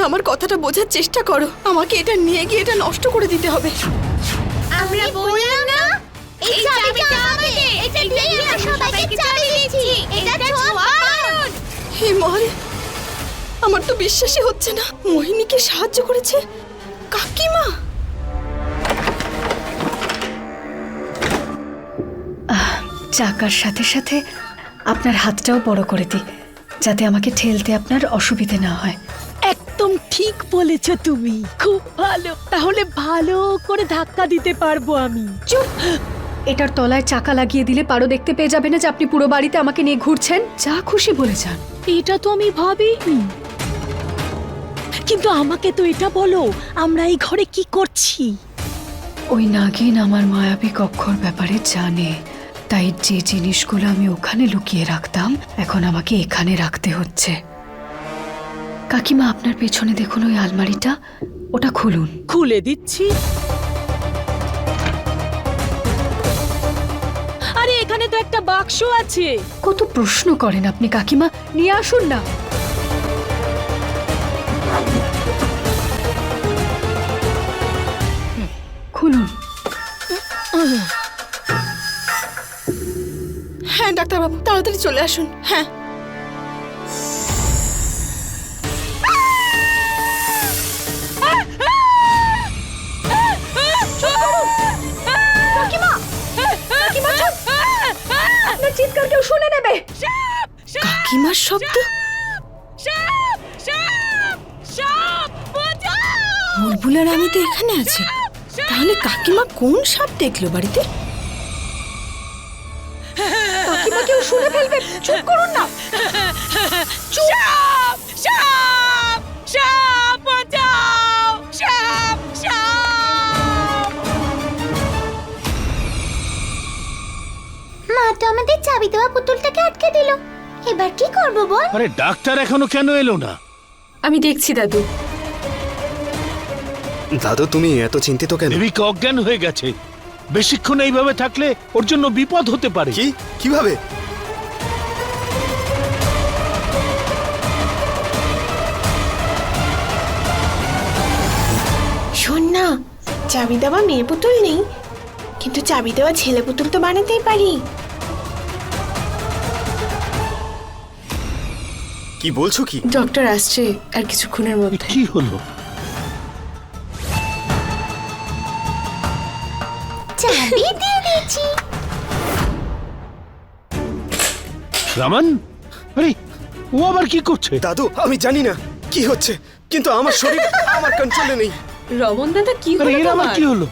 আমার কথাটা বোঝার চেষ্টা করো। আমাকে এটা নিয়ে গিয়ে এটা নষ্ট করে দিতে হবে। আমরা বললাম না এই চাবিটা আমাদের, এটা দিয়ে আমরা সবাইকে চাবি দিচ্ছি। এটা ছোঁয়া কারণ হে মহাদেব, আমার তো বিশ্বাসই হচ্ছে না মোহিনীকে সাহায্য করেছে কাকিমা। চাকার সাথে সাথে আপনার হাতটাও বড় করে দিই, যাতে আমাকে ঠেলতে আপনার অসুবিধে না হয়। একদম ঠিক বলেছ তুমি, খুব ভালো। তাহলে ভালো করে ধাক্কা দিতে পারবো আমি। চুপ! এটার তলায় চাকা লাগিয়ে দিলে পারো দেখতে পেয়ে যাবে না যে আপনি পুরো বাড়িতে আমাকে নিয়ে ঘুরছেন। যা খুশি বলে যান। এটা তো আমি ভাবিনি, কিন্তু আমাকে তো এটা বলো, আমরা এই ঘরে কি করছি? ওই নাগিন আমার মায়াবী কক্ষর ব্যাপারে জানে, তাই যে জিনিসগুলো আমি ওখানে লুকিয়ে রাখতাম এখন আমাকে এখানে রাখতে হচ্ছে। কাকিমা, আপনার পেছনে দেখুন ওই আলমারিটা, ওটা খুলুন। খুলে দিচ্ছি। আরে এখানে তো একটা বাক্স আছে। কত প্রশ্ন করেন আপনি কাকিমা, নিয়ে আসুন না। খুলুন। হ্যাঁ ডাক্তারবাবু, তাড়াতাড়ি চলে আসুন। হ্যাঁ আপনার চিৎকার কেউ শুনে নেবে। কাকিমার শব্দ। বুলবুলার আমি তো এখানে আছি, তাহলে কাকিমা কোন সাপ দেখলো বাড়িতে? কাকিমা কেউ শুনে ফেলবে, চুপ করুন না। মা তো আমাদের চাবি দেওয়া পুতুলটাকে আটকে দিল। এবার কি করব বল? আরে ডাক্তার এখনো কেন এলো না? আমি দেখছি দাদু। দাদু, তুমি এত চিন্তিত কেন? দেবীকে অজ্ঞান হয়ে গেছে, বেশিক্ষণ এইভাবে থাকলে ওর জন্য বিপদ হতে পারে। কিভাবে? শোন না, চাবি দেওয়া মেয়ে পুতুল নেই, কিন্তু চাবি দেওয়া ছেলে পুতুল তো বানাতেই পারি। কি বলছো কি? ডক্টর আসছে আর কিছুক্ষণের মধ্যে। কি হলো? চাবি দিয়ে দিয়েছি। রামান, আরে ও আবার কি করছে? দাদু, আমি জানি না কি হচ্ছে, কিন্তু আমার শরীর আমার কন্ট্রোলে নেই। রমন দাদা, কি আরে হলো এর আবার তোমার? কি হলো?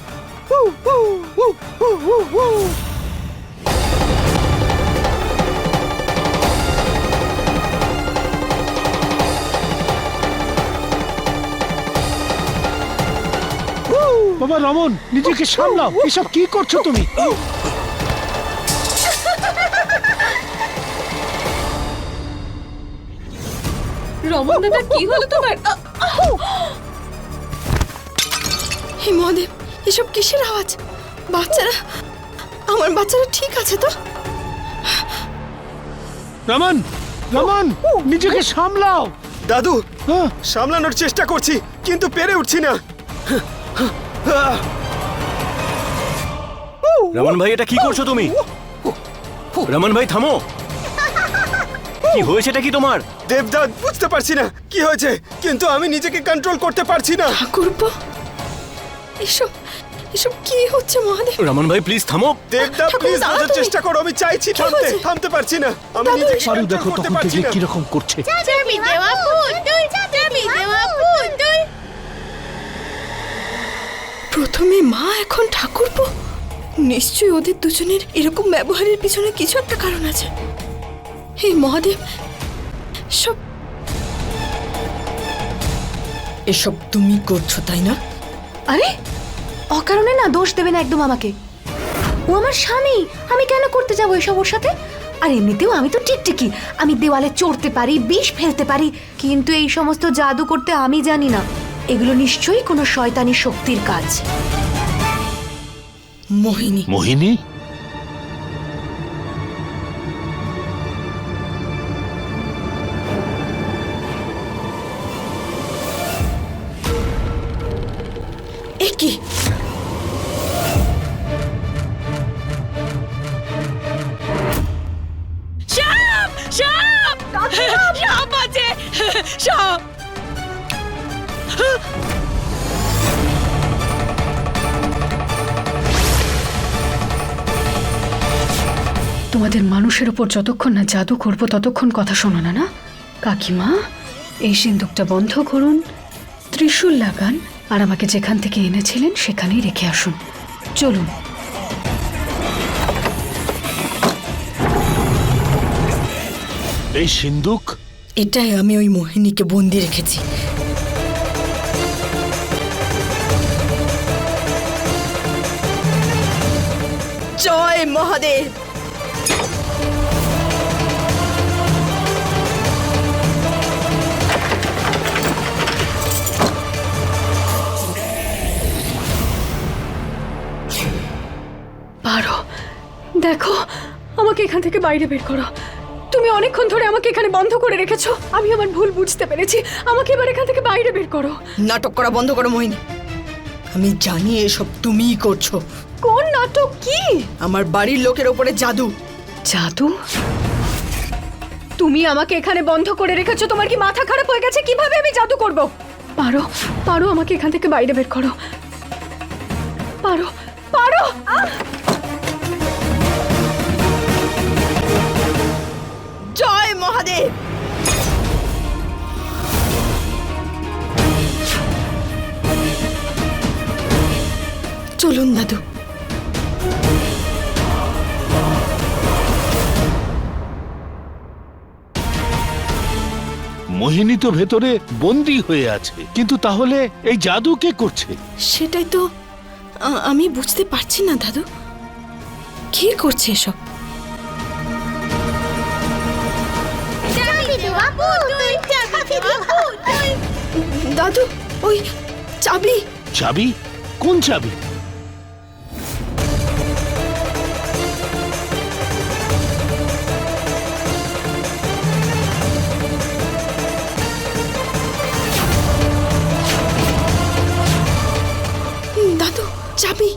বাবা রমন, নিজেকে সামলাও, এসব কি করছো তুমি? রমন দাদা, কি হলো তোমার? হে মহাদেব, এসব কিসের আওয়াজ? বাচ্চারা, আমার বাচ্চারা ঠিক আছে তো? রমন, রমন, নিজেকে সামলাও। দাদু, হ্যাঁ, সামলানোর চেষ্টা করছি, কিন্তু পেরে উঠছি না। রমন ভাই, এটা কি করছো তুমি? রমন ভাই থামো। কি হয়েছেটা কি তোমার? দেবদাদ, বুঝতে পারছি না কি হয়েছে, কিন্তু আমি নিজেকে কন্ট্রোল করতে পারছি না। ঠাকুরপো, এসব এসব কি হচ্ছে মহাদেব? রমন ভাই প্লিজ থামো। দেবদাদ, ঠাকুর, প্লিজ দাঁড়াও বোঝার তুমি। চেষ্টা করো, আমি চাইছি কি থামতে, হয়েছে? থামতে পারছি না। আমি দাদু, নিজেকে পারু control দেখো করতে তখন পারছি থেকে না। কিরকম করছে। চাবি দেওয়া পুতুল, চাবি দেওয়া পুতুল। প্রথমে মা, এখন ঠাকুরপো। নিশ্চয়ই ওদের দুজনের এরকম ব্যবহারের পিছনে কিছু একটা কারণ আছে। হে মহাদেব, সব এসব তুমি করছো তাই না? আরে অকারণে না দোষ দেবে না একদম আমাকে। ও আমার স্বামী, আমি কেন করতে যাবো এসব ওর সাথে? আর এমনিতেও আমি তো টিকটিকি, আমি দেওয়ালে চড়তে পারি, বিষ ফেলতে পারি, কিন্তু এই সমস্ত জাদু করতে আমি জানি না। এগুলো নিশ্চয়ই কোনো শয়তানি শক্তির কাজ। মোহিনী, মোহিনী, এ কি? সাপ সাপ সাপ আছে সাপ। তোমাদের মানুষের উপর যতক্ষণ না জাদু করবো ততক্ষণ কথা শোনো না, না? কাকিমা, এই সিন্দুকটা বন্ধ করুন, ত্রিশূল লাগান, আর আমাকে যেখান থেকে এনেছিলেন সেখানেই রেখে আসুন। চলুন। এই সিন্দুক? এটাই আমি ওই মোহিনীকে বন্দি রেখেছি। জয় মহাদেব। পারো, দেখো, আমাকে এখান থেকে বাইরে বের করো। তুমি অনেকক্ষণ ধরে আমাকে এখানে বন্ধ করে রেখেছো। আমি আমার ভুল বুঝতে পেরেছি। আমাকে এবার এখান থেকে বাইরে বের করো। নাটক করা বন্ধ করো মোহিনী। আমি জানি এসব তুমিই করছো। কোন নাটক? কি? আমার বাড়ির লোকের ওপরে জাদু। জাদু? তুমি আমাকে এখানে বন্ধ করে রেখেছো। তোমার কি মাথা খারাপ হয়ে গেছে? কিভাবে আমি জাদু করব? পারো, পারো, আমাকে এখান থেকে বাইরে বের করো। পারো, পারো। জয় মহাদেব। চলুন দাদু। মোহিনী তো ভেতরে বন্দী হয়ে আছে, কিন্তু তাহলে এই জাদু কে করছে? সেটাই তো আমি বুঝতে পারছি না দাদু, কি করছে এসব? চাবি দেওয়া পুতুল, চাবি দেওয়া পুতুল। দাদু, ওই চাবি। চাবি? কোন চাবি? দাদু, চাবি।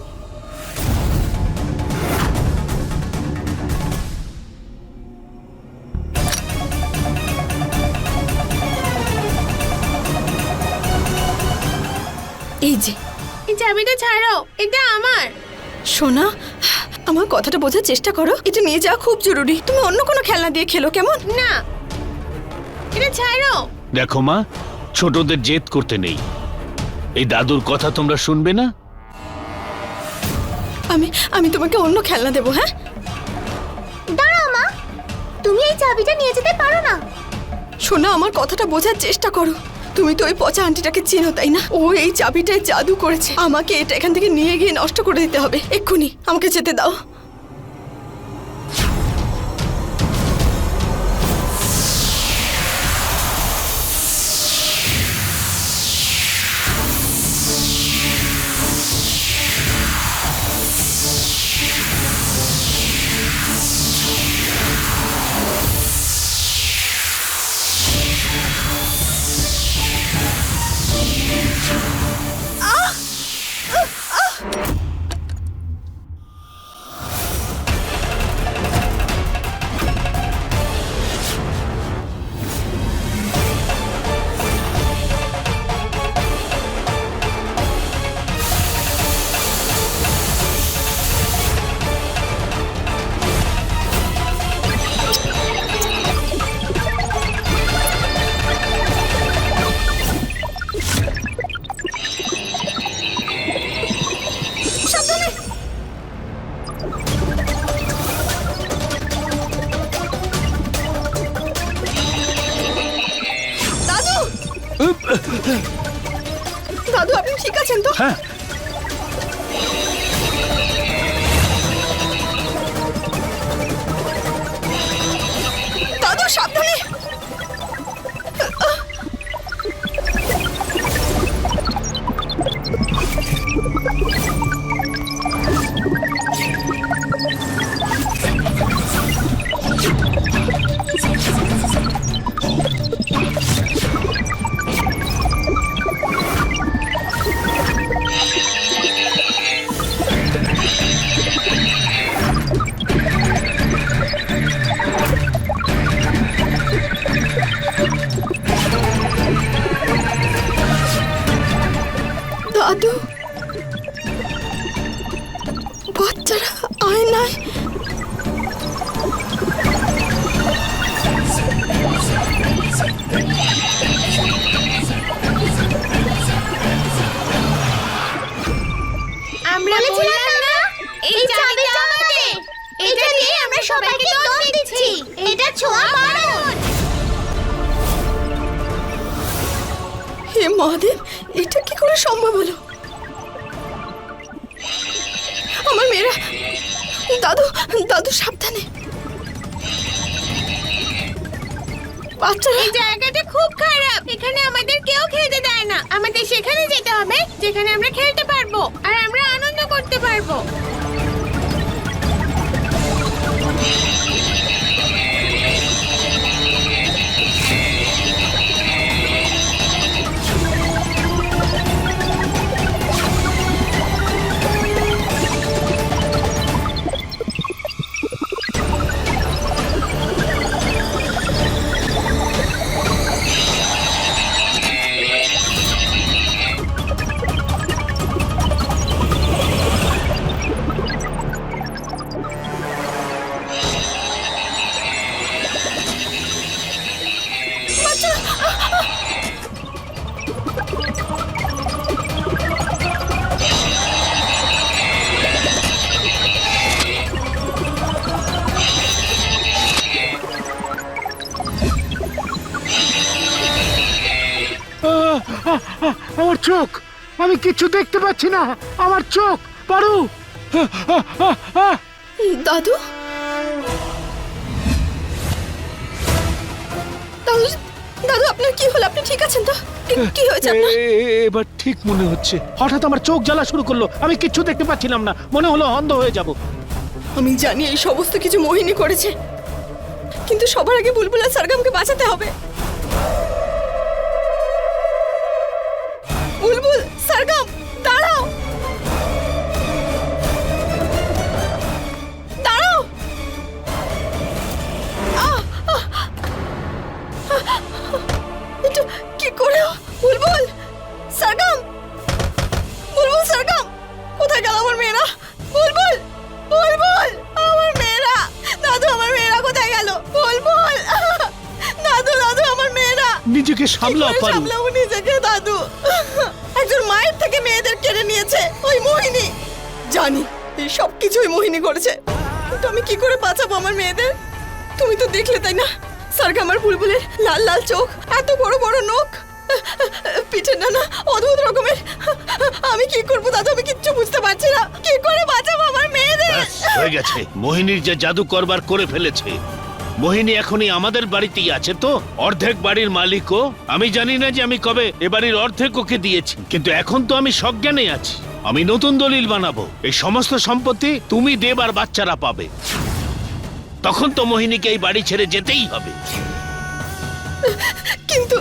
এই যে, এই চাবিটা ছাড়ো, এটা আমার। সোনা, আমার কথাটা বোঝার চেষ্টা করো। এটা নিয়ে যাওয়া খুব জরুরি। তুমি অন্য কোনো খেলনা দিয়ে খেলো, কেমন? না, এটা ছাড়ো। দেখো মা, ছোটদের জেদ করতে নেই। এই দাদুর কথা তোমরা শুনবে না? আমি তোমাকে অন্য খেলনা দেবো। হ্যাঁ, দাঁড়াও মা, তুমি এই চাবিটা নিয়ে যেতে পারো না। সোনা, আমার কথাটা বোঝার চেষ্টা করো। তুমি তো ওই পচা আন্টিটাকে চেনো, তাই না? ও এই চাবিটায় জাদু করেছে। আমাকে এটা এখান থেকে নিয়ে গিয়ে নষ্ট করে দিতে হবে এক্ষুনি। আমাকে যেতে দাও। দাদু, আপনি ঠিক আছেন তো? হ্যাঁ, দাদু, সাবধানে। বাচ্চারা আয়নায়। আমরা বললাম না এই চাবিটা আমাদের। এটা দিয়ে আমরা সবাইকে দম দিচ্ছি। এটা ছোঁয়া বারণ। হে মহাদেব, এটা কি করে সম্ভব হলো? আমার মেয়েরা, দাদু দাদু সাবধানে। বাচ্চারা, এই জায়গাটা খুব খারাপ। এখানে আমাদের কেউ খেতে দেয় না। আমাদের সেখানে যেতে হবে যেখানে আমরা খেলতে পারবো আর আমরা আনন্দ করতে পারবো। আমার চোখ, আমি কিছু দেখতে পাচ্ছি না। আমার চোখ, পারু। দাদু দাদু দাদু, আপনার কি হলো? আপনি ঠিক আছেন তো? কি হয়েছে আপনার? এবার ঠিক মনে হচ্ছে। হঠাৎ আমার চোখ জ্বালা শুরু করলো, আমি কিচ্ছু দেখতে পাচ্ছিলাম না, মনে হলো অন্ধ হয়ে যাব। আমি জানি এই সমস্ত কিছু মোহিনী করেছে, কিন্তু সবার আগে বুলবুল আর সরগমকে বাঁচাতে হবে। বুলবুল, সরগম, দাঁড়াও, দাঁড়াও। এটা কি করে? বুলবুল, সরগম, বুলবুল, সরগম, কোথায় গেল আমার মেয়েরা? বুলবুল, বুলবুল, আমার মেয়েরা। দাদু, আমার মেয়েরা কোথায় গেল? বুলবুল, দাদু, দাদু, আমার মেয়েরা। নিজেকে সামলাও কি করে পারু। সামলাবো নিজেকে দাদু? একজন মায়ের থেকে মেয়েদের কেড়ে নিয়েছে ওই মোহিনী। জানি এই সব কিছু ওই মোহিনী করেছে, কিন্তু আমি কি করে বাঁচাবো আমার মেয়েদের? তুমি তো দেখলে, তাই না? সরগম আর বুলবুলের লাল লাল চোখ, এত বড় বড় নখ, পিঠে না অদ্ভুত রকমের। আমি কি করবো দাদু? আমি কিচ্ছু বুঝতে পারছি না। কি করে বাঁচাবো আমার মেয়েদের? ব্যাস, হয়ে গেছে। মোহিনীর যে জাদু করবার করে ফেলেছে। মোহিনী এখনই আমাদের বাড়িতেই আছে তো। অর্ধেক বাড়ির মালিকও। আমি জানি না যে আমি কবে এ বাড়ির অর্ধেক ওকে দিয়েছি, কিন্তু এখন তো আমি সজ্ঞানে আছি। আমি নতুন দলিল বানাবো, এই সমস্ত সম্পত্তি তুমি দেব আর বাচ্চারা পাবে। তখন তো মোহিনীকে এই বাড়ি ছেড়ে যেতেই হবে। কিন্তু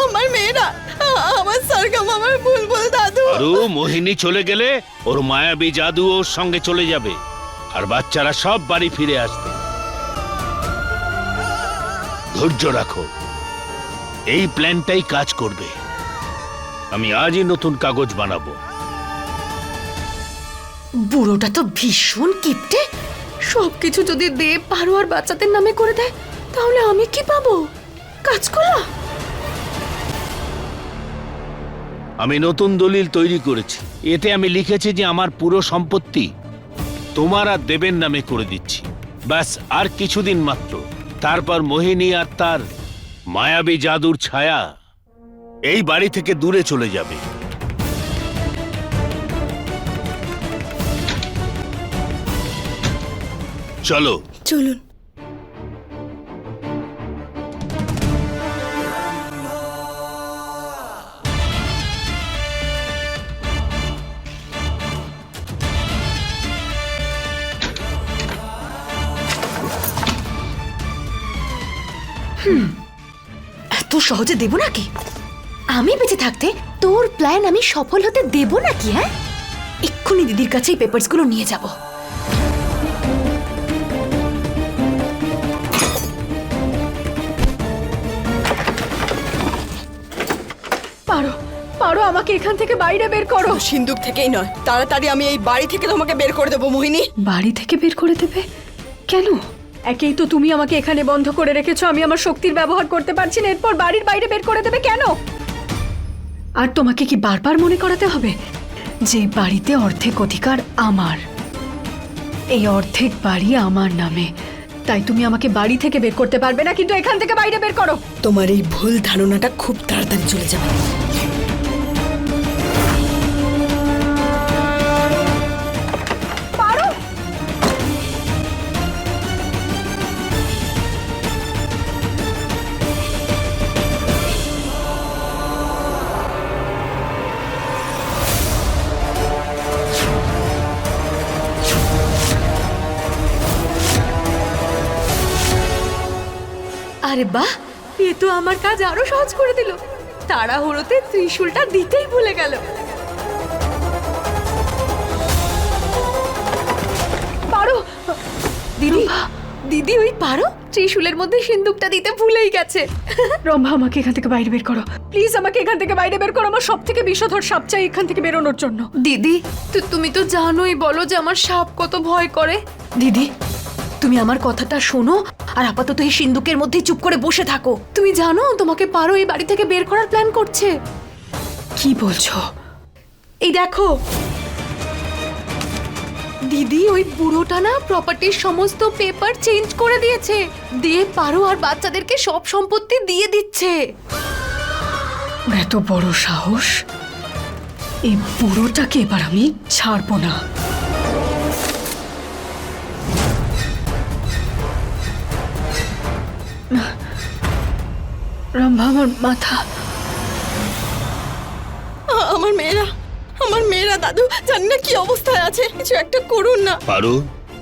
আমার মেয়েরা, আমার সরগম, আমার বুলবুল, দাদু। আরু, মোহিনী চলে গেলে ওর মায়াবী জাদু ওর সঙ্গে চলে যাবে, আর বাচ্চারা সব বাড়ি ফিরে আসবে। ধৈর্য রাখো, এই প্ল্যানটাই কাজ করবে। আমি আজই নতুন কাগজ বানাবো। বুড়োটা তো ভীষণ কিপটে। সবকিছু যদি দেব, পারু আর বাচ্চাদের নামে করে দেয়, তাহলে আমি কি পাবো? কাজকলা। আমি নতুন দলিল তৈরি করেছি। এতে আমি লিখেছি যে আমার পুরো সম্পত্তি তোমার আর দেবের নামে করে দিচ্ছি। ব্যাস, আর কিছুদিন মাত্র, তারপর মোহিনী আর তার মায়াবী জাদুর ছায়া এই বাড়ি থেকে দূরে চলে যাবে। চলো। চলুন। এত সহজে দেব নাকি? আমি বেঁচে থাকতে তোর প্ল্যান আমি সফল হতে দেব নাকি? হ্যাঁ, এক্ষুনি দিদির কাছে এই পেপারসগুলো নিয়ে যাব। পারো, পারো, পারো আমাকে এখান থেকে বাইরে বের করো। শুধু সিন্দুক থেকেই নয়, তাড়াতাড়ি আমি এই বাড়ি থেকে তোমাকে বের করে দেবো মোহিনী। বাড়ি থেকে বের করে দেবে কেন? একেই তো তুমি আমাকে এখানে বন্ধ করে রেখেছো, আমি আমার শক্তির ব্যবহার করতে পারছি না, এরপর বাড়ির বাইরে বের করে দেবে কেন? আর তোমাকে কি বারবার মনে করাতে হবে যে এই বাড়িতে অর্ধেক অধিকার আমার, এই অর্ধেক বাড়ি আমার নামে, তাই তুমি আমাকে বাড়ি থেকে বের করতে পারবে না, কিন্তু এখান থেকে বাইরে বের করো। তোমার এই ভুল ধারণাটা খুব তাড়াতাড়ি চলে যাবে। পারো। আরে বাহ, এ তো আমার কাজ আরো সহজ করে দিল। তাড়াহুড়োতে ত্রিশূলটা দিতেই ভুলে গেল। পারো। দিদি, দিদি ওই পারো ত্রিশূলের মধ্যে সিন্দুকটা দিতে ভুলেই গেছে। রম্ভা, আমাকে এখান থেকে বাইরে বের করো প্লিজ, আমাকে এখান থেকে বাইরে বের করো, আমার সব থেকে বিষধর সাপ চাই এখান থেকে বেরোনোর জন্য। দিদি, তুমি তো জানোই, বলো যে আমার সাপ কত ভয় করে। দিদি, তুমি আমার কথাটা শোনো আর আপাতত এই সিন্দুকের মধ্যেই চুপ করে বসে থাকো। তুমি জানো তোমাকে পারো এই বাড়ি থেকে বের করার প্ল্যান করছে। কি বলছো? এই দেখো দিদি, ওই বুড়োটা না প্রপার্টির সমস্ত পেপার চেঞ্জ করে দিয়েছে, দিয়ে পারো আর বাচ্চাদেরকে সব সম্পত্তি দিয়ে দিচ্ছে। ওর এত বড় সাহস! এই বুড়োটাকে এবার আমি ছাড়বো না। রম্ভা, আমার মাথা। আমার মেয়েরা দাদু জানি না কি অবস্থায় আছে, কিছু একটা করুন না। পারু,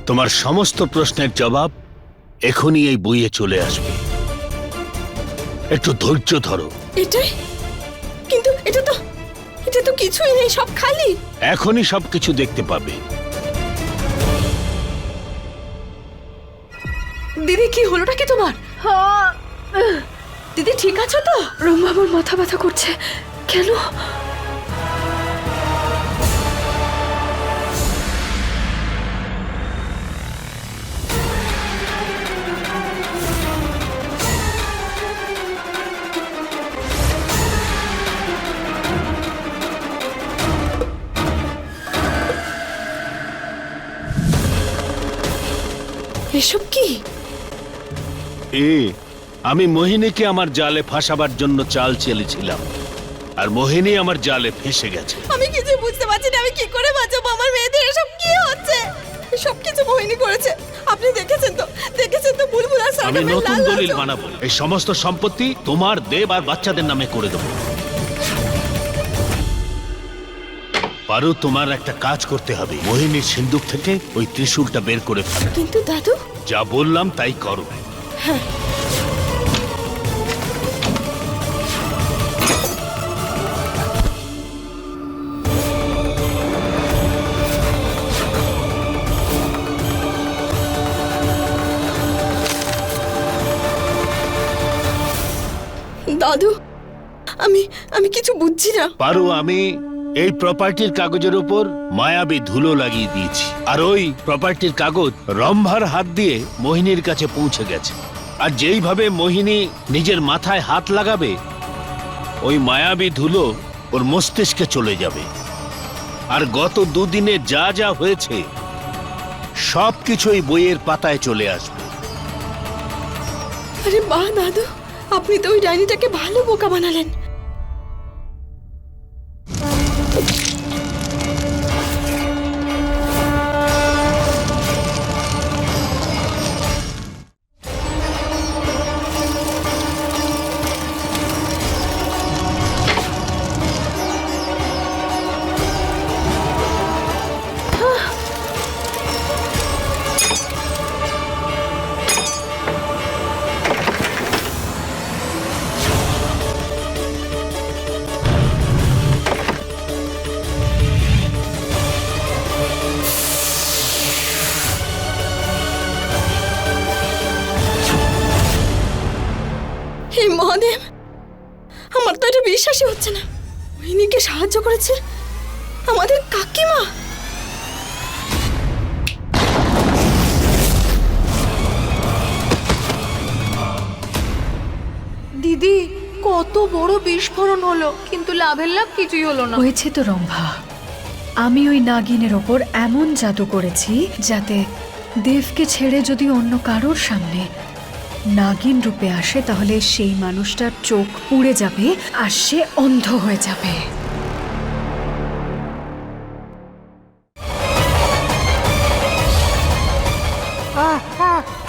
তোমার সমস্ত প্রশ্নের জবাব এখনই এই বইয়ে চলে আসবে, একটু ধৈর্য ধরো। এটাই? কিন্তু এটা তো কিছুই নেই, সব খালি। এখনই সবকিছু দেখতে পাবে। দিদি, কি হলোটা কি তোমার? দিদি ঠিক আছো তো? রম্ভা, আমার মাথা ব্যথা করছে কেন? এসব কি? আমি মোহিনীকে আমার জালে ফাঁসাবার জন্য চাল চেলেছিলাম, আর মোহিনী আমার জালে ফেঁসে গেছে। আমি কিছু বুঝতে পারছি না, আমি কি করে বাঁচাবো আমার মেয়েদের? এসব কি হচ্ছে? সব কিছু মোহিনী করেছে। আপনি দেখেছেন তো বুলবুল আর আমি সাগরের নতুন লাল দলিল লাল বানাবো, এই সমস্ত সম্পত্তি তোমার, দেব আর বাচ্চাদের নামে করে দেবো। পারু, তোমার একটা কাজ করতে হবে, মোহিনীর সিন্দুক থেকে ওই ত্রিশূলটা বের করে ফেলো। কিন্তু দাদু, যা বললাম তাই করো। দাদু, আমি কিছু বুঝছি না। পারু, আমি এই প্রপার্টির কাগজের উপর মায়াবী ধুলো লাগিয়ে দিয়েছি, আর ওই প্রপার্টির কাগজ রম্ভার হাত দিয়ে মোহিনীর কাছে পৌঁছে গেছে। আর যেইভাবে মোহিনী নিজের মাথায় হাত লাগাবে, ওই মায়াবী ধুলো ওর মস্তিষ্কে চলে যাবে। আর গত দুদিনে যা যা হয়েছে সবকিছুই বইয়ের পাতায় চলে আসবে। আরে বাহ দাদু, আপনি তো ওই ডাইনিটাকে ভালো বোকা বানালেন। হে মহাদেব, আমার তো এটা বিশ্বাসই হচ্ছে না। মোহিনীকে সাহায্য করেছে আমাদের কাকিমা। দিদি কত বড় বিস্ফোরণ হলো, কিন্তু লাভের লাভ কিছুই হলো না। হয়েছে তো রম্ভা, আমি ওই নাগিনের ওপর এমন জাদু করেছি যাতে দেবকে ছেড়ে যদি অন্য কারোর সামনে নাগিন রূপে আসে তাহলে সেই মানুষটার চোখ পুড়ে যাবে আর সে অন্ধ হয়ে যাবে।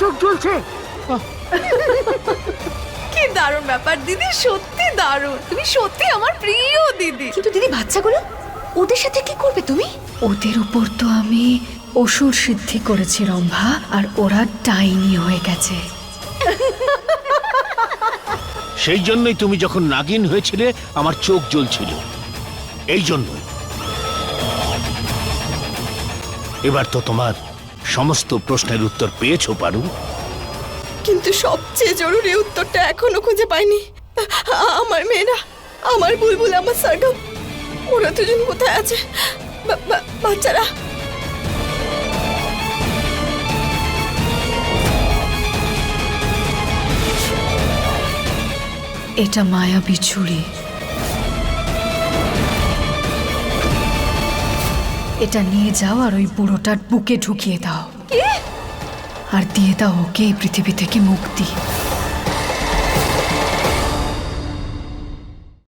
চোখ জ্বলছে। কি দারুণ ব্যাপার দিদি, সত্যি দারুণ। তুমি সত্যি আমার প্রিয় দিদি। কিন্তু দিদি বাচ্চাগুলো ওদের সাথে কি করবে তুমি? ওদের উপর তো আমি অসুর সিদ্ধি করেছি রম্ভা, আর ওরা ডাইনি হয়ে গেছে। সেই জন্যই তুমি যখন নাগিন হয়েছিলে আমার চোখ জ্বলছিল, এই জন্যই। এবার তো তোমার সমস্ত প্রশ্নের উত্তর পেয়েছো পারু। কিন্তু সবচেয়ে জরুরি উত্তরটা এখনো খুঁজে পাইনি। আমার মেয়েরা, আমার বুলবুল, আমার সার্গম, ওরা দুজন কোথায় আছে? বাচ্চারা। এটা মায়াবী ছুরি। এটা নিয়ে যাও আর ওই বুড়োটার বুকে ঢুকিয়ে দাও, আর দিয়ে দাও ওকে এই পৃথিবী থেকে মুক্তি।